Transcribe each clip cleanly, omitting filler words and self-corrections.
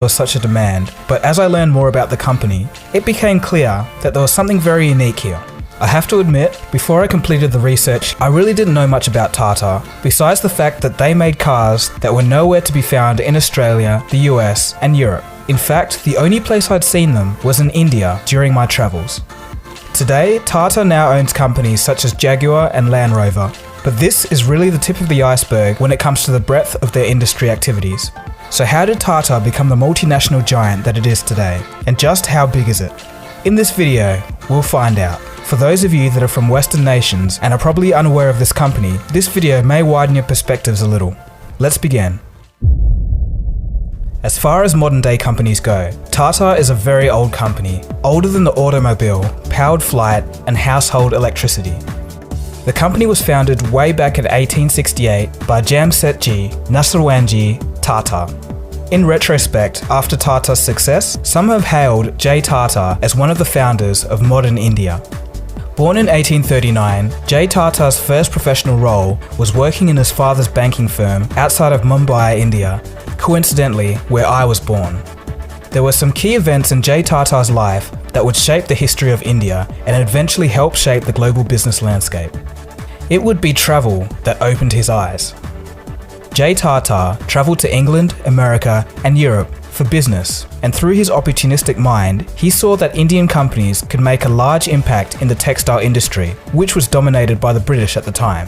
was such a demand, but as I learned more about the company, it became clear that there was something very unique here. I have to admit, before I completed the research, I really didn't know much about Tata, besides the fact that they made cars that were nowhere to be found in Australia, the US, and Europe. In fact, the only place I'd seen them was in India during my travels. Today, Tata now owns companies such as Jaguar and Land Rover, but this is really the tip of the iceberg when it comes to the breadth of their industry activities. So how did Tata become the multinational giant that it is today? And just how big is it? In this video, we'll find out. For those of you that are from Western nations and are probably unaware of this company, this video may widen your perspectives a little. Let's begin. As far as modern day companies go, Tata is a very old company, older than the automobile, powered flight, and household electricity. The company was founded way back in 1868 by Jamsetji Narsawandji Tata. In retrospect, after Tata's success, some have hailed J. Tata as one of the founders of modern India. Born in 1839, J. Tata's first professional role was working in his father's banking firm outside of Mumbai, India, coincidentally where I was born. There were some key events in J. Tata's life that would shape the history of India and eventually help shape the global business landscape. It would be travel that opened his eyes. J. Tata travelled to England, America, and Europe for business, and through his opportunistic mind, he saw that Indian companies could make a large impact in the textile industry, which was dominated by the British at the time.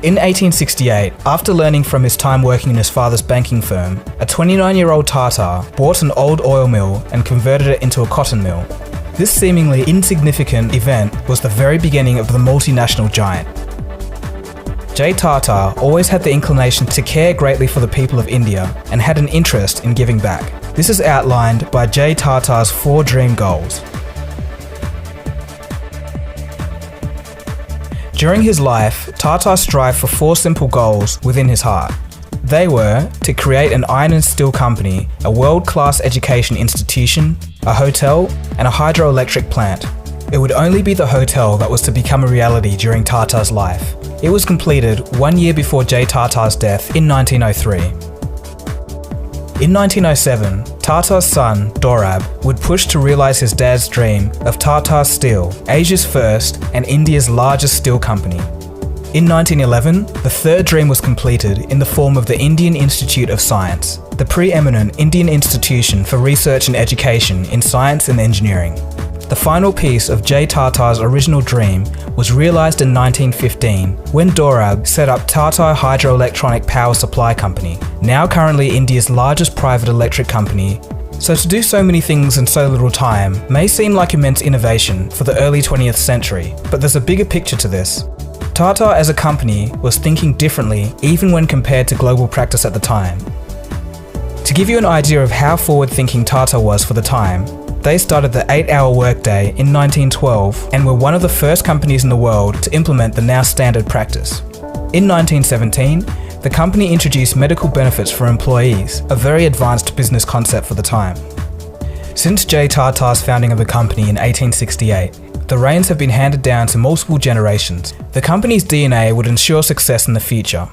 In 1868, after learning from his time working in his father's banking firm, a 29-year-old Tata bought an old oil mill and converted it into a cotton mill. This seemingly insignificant event was the very beginning of the multinational giant. J. Tata always had the inclination to care greatly for the people of India and had an interest in giving back. This is outlined by J. Tata's 4 dream goals. During his life, Tata strived for 4 simple goals within his heart. They were to create an iron and steel company, a world-class education institution, a hotel, and a hydroelectric plant. It would only be the hotel that was to become a reality during Tata's life. It was completed 1 year before J. Tata's death in 1903. In 1907, Tata's son, Dorab, would push to realise his dad's dream of Tata Steel, Asia's first and India's largest steel company. In 1911, the third dream was completed in the form of the Indian Institute of Science, the preeminent Indian institution for research and education in science and engineering. The final piece of J. Tata's original dream was realised in 1915 when Dorab set up Tata Hydroelectronic Power Supply Company, now currently India's largest private electric company. So to do so many things in so little time may seem like immense innovation for the early 20th century, but there's a bigger picture to this. Tata as a company was thinking differently even when compared to global practice at the time. To give you an idea of how forward-thinking Tata was for the time, they started the 8-hour workday in 1912 and were one of the first companies in the world to implement the now standard practice. In 1917, the company introduced medical benefits for employees, a very advanced business concept for the time. Since J. Tata's founding of the company in 1868, the reins have been handed down to multiple generations. The company's DNA would ensure success in the future.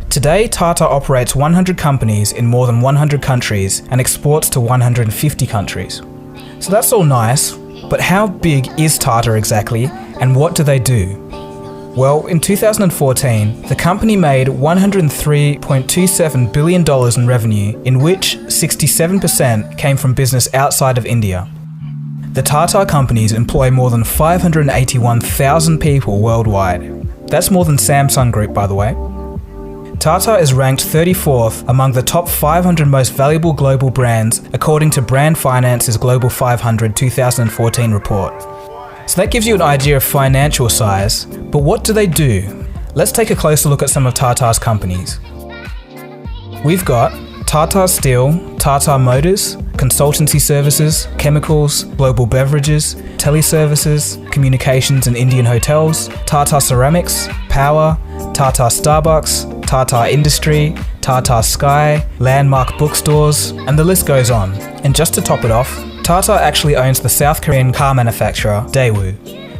Today, Tata operates 100 companies in more than 100 countries and exports to 150 countries. So that's all nice, but how big is Tata exactly, and what do they do? Well, in 2014, the company made $103.27 billion in revenue, in which 67% came from business outside of India. The Tata companies employ more than 581,000 people worldwide. That's more than Samsung Group, by the way. Tata is ranked 34th among the top 500 most valuable global brands according to Brand Finance's Global 500 2014 report. So that gives you an idea of financial size, but what do they do? Let's take a closer look at some of Tata's companies. We've got Tata Steel, Tata Motors, consultancy services, chemicals, global beverages, teleservices, communications and Indian hotels, Tata Ceramics, Power, Tata Starbucks, Tata Industry, Tata Sky, Landmark Bookstores, and the list goes on. And just to top it off, Tata actually owns the South Korean car manufacturer Daewoo.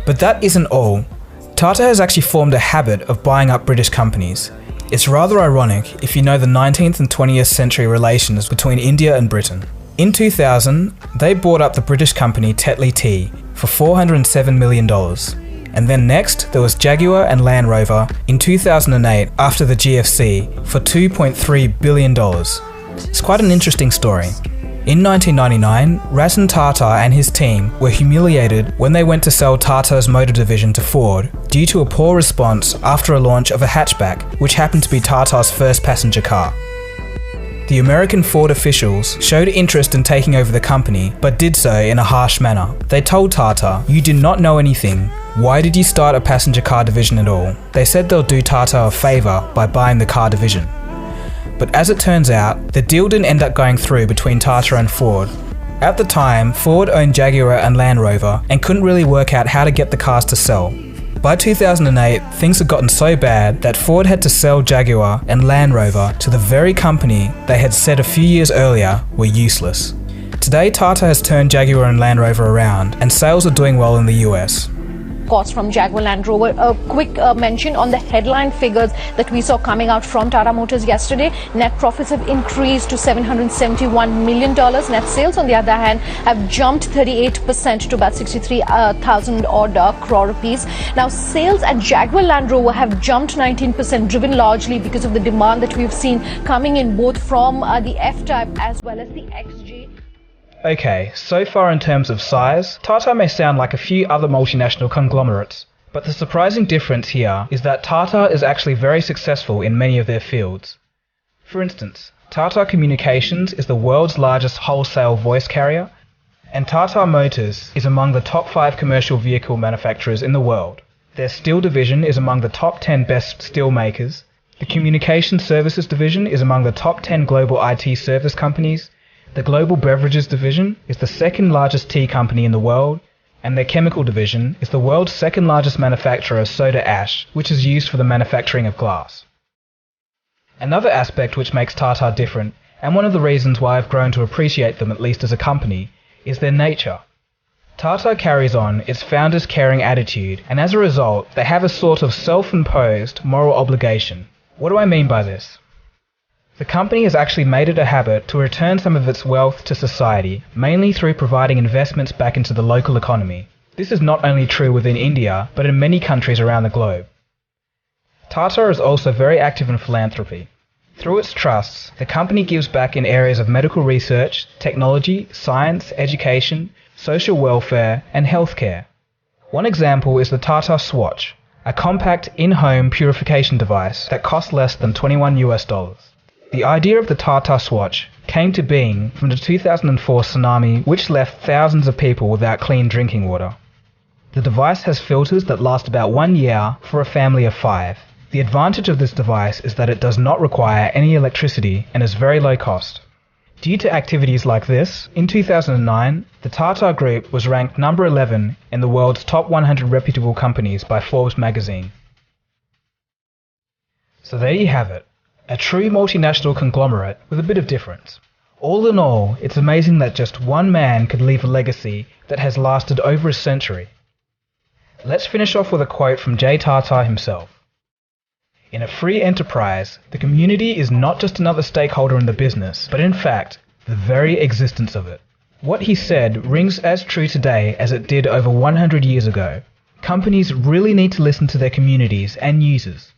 But that isn't all. Tata has actually formed a habit of buying up British companies. It's rather ironic if you know the 19th and 20th century relations between India and Britain. In 2000, they bought up the British company Tetley Tea for $407 million. And then next, there was Jaguar and Land Rover in 2008 after the GFC for $2.3 billion. It's quite an interesting story. In 1999, Ratan Tata and his team were humiliated when they went to sell Tata's motor division to Ford due to a poor response after a launch of a hatchback, which happened to be Tata's first passenger car. The American Ford officials showed interest in taking over the company, but did so in a harsh manner. They told Tata, "You do not know anything. Why did you start a passenger car division at all?" They said they'll do Tata a favour by buying the car division. But as it turns out, the deal didn't end up going through between Tata and Ford. At the time, Ford owned Jaguar and Land Rover and couldn't really work out how to get the cars to sell. By 2008, things had gotten so bad that Ford had to sell Jaguar and Land Rover to the very company they had said a few years earlier were useless. Today, Tata has turned Jaguar and Land Rover around, and sales are doing well in the US. Costs from Jaguar Land Rover. A quick mention on the headline figures that we saw coming out from Tata Motors yesterday. Net profits have increased to $771 million. Net sales, on the other hand, have jumped 38% to about 63,000 odd crore rupees. Now, sales at Jaguar Land Rover have jumped 19%, driven largely because of the demand that we've seen coming in both from the F-Type as well as the XJ. Okay, so far in terms of size, Tata may sound like a few other multinational conglomerates, but the surprising difference here is that Tata is actually very successful in many of their fields. For instance, Tata Communications is the world's largest wholesale voice carrier, and Tata Motors is among the top 5 commercial vehicle manufacturers in the world. Their steel division is among the top 10 best steel makers, the Communication Services division is among the top 10 global IT service companies, the Global Beverages division is the second largest tea company in the world, and their chemical division is the world's second largest manufacturer of soda ash, which is used for the manufacturing of glass. Another aspect which makes Tata different, and one of the reasons why I've grown to appreciate them at least as a company, is their nature. Tata carries on its founders' caring attitude, and as a result, they have a sort of self-imposed moral obligation. What do I mean by this? The company has actually made it a habit to return some of its wealth to society, mainly through providing investments back into the local economy. This is not only true within India, but in many countries around the globe. Tata is also very active in philanthropy. Through its trusts, the company gives back in areas of medical research, technology, science, education, social welfare, and healthcare. One example is the Tata Swatch, a compact in-home purification device that costs less than $21. The idea of the Tata Swatch came to being from the 2004 tsunami, which left thousands of people without clean drinking water. The device has filters that last about 1 year for a family of 5. The advantage of this device is that it does not require any electricity and is very low cost. Due to activities like this, in 2009, the Tata Group was ranked number 11 in the world's top 100 reputable companies by Forbes magazine. So there you have it. A true multinational conglomerate with a bit of difference. All in all, it's amazing that just one man could leave a legacy that has lasted over a century. Let's finish off with a quote from Tata himself. "In a free enterprise, the community is not just another stakeholder in the business, but in fact, the very existence of it." What he said rings as true today as it did over 100 years ago. Companies really need to listen to their communities and users.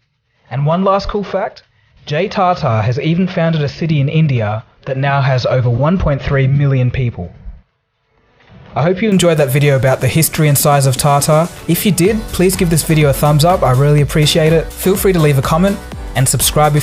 And one last cool fact, Tata has even founded a city in India that now has over 1.3 million people. I hope you enjoyed that video about the history and size of Tata. If you did, please give this video a thumbs up, I really appreciate it. Feel free to leave a comment and subscribe if you